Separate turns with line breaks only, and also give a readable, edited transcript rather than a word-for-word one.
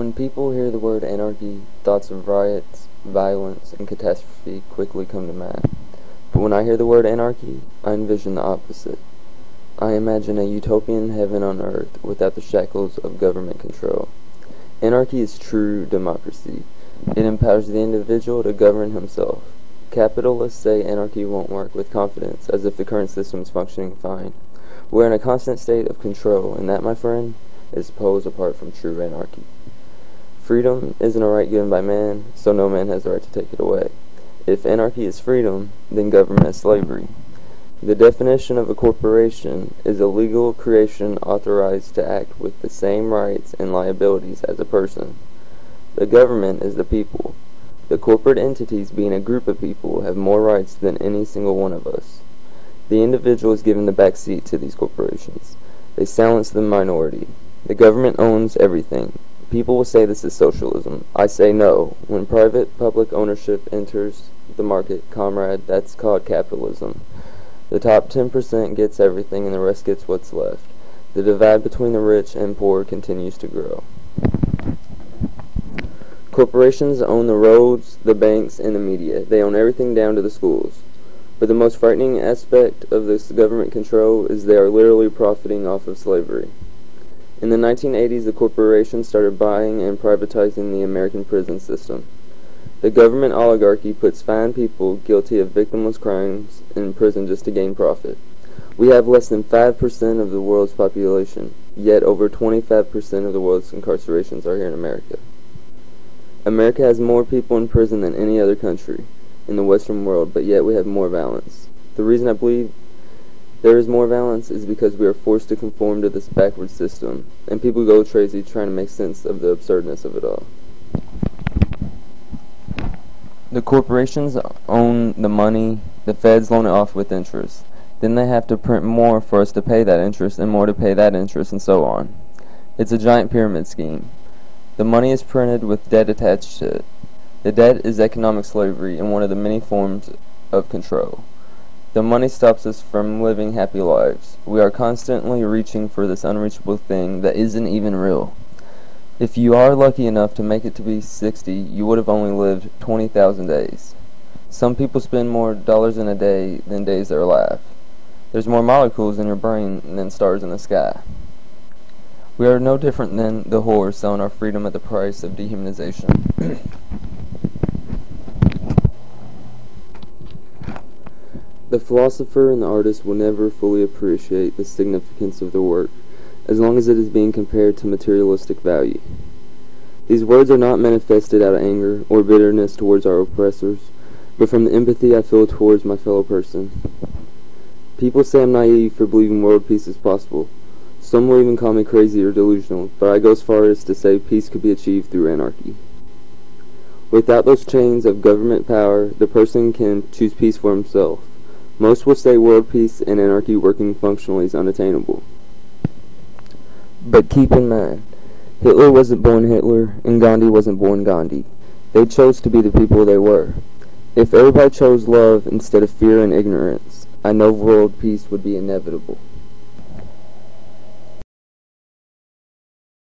When people hear the word anarchy, thoughts of riots, violence, and catastrophe quickly come to mind. But when I hear the word anarchy, I envision the opposite. I imagine a utopian heaven on earth without the shackles of government control. Anarchy is true democracy. It empowers the individual to govern himself. Capitalists say anarchy won't work with confidence, as if the current system is functioning fine. We're in a constant state of control, and that, my friend, is poles apart from true anarchy. Freedom isn't a right given by man, so no man has the right to take it away. If anarchy is freedom, then government is slavery. The definition of a corporation is a legal creation authorized to act with the same rights and liabilities as a person. The government is the people. The corporate entities, being a group of people, have more rights than any single one of us. The individual is given the back seat to these corporations. They silence the minority. The government owns everything. People will say this is socialism. I say no. When private-public ownership enters the market, comrade, that's called capitalism. The top 10% gets everything and the rest gets what's left. The divide between the rich and poor continues to grow. Corporations own the roads, the banks, and the media. They own everything down to the schools. But the most frightening aspect of this government control is they are literally profiting off of slavery. In the 1980s, the corporations started buying and privatizing the American prison system. The government oligarchy puts fine people guilty of victimless crimes in prison just to gain profit. We have less than 5% of the world's population, yet over 25% of the world's incarcerations are here in America. America has more people in prison than any other country in the Western world, but yet we have more violence. The reason I believe there is more violence is because we are forced to conform to this backward system, and people go crazy trying to make sense of the absurdness of it all. The corporations own the money, the feds loan it off with interest. Then they have to print more for us to pay that interest, and more to pay that interest, and so on. It's a giant pyramid scheme. The money is printed with debt attached to it. The debt is economic slavery and one of the many forms of control. The money stops us from living happy lives. We are constantly reaching for this unreachable thing that isn't even real. If you are lucky enough to make it to be 60, you would have only lived 20,000 days. Some people spend more dollars in a day than days they're alive. There's more molecules in your brain than stars in the sky. We are no different than the whores selling our freedom at the price of dehumanization. The philosopher and the artist will never fully appreciate the significance of their work, as long as it is being compared to materialistic value. These words are not manifested out of anger or bitterness towards our oppressors, but from the empathy I feel towards my fellow person. People say I'm naive for believing world peace is possible. Some will even call me crazy or delusional, but I go as far as to say peace could be achieved through anarchy. Without those chains of government power, the person can choose peace for himself. Most will say world peace and anarchy working functionally is unattainable. But keep in mind, Hitler wasn't born Hitler, and Gandhi wasn't born Gandhi. They chose to be the people they were. If everybody chose love instead of fear and ignorance, I know world peace would be inevitable.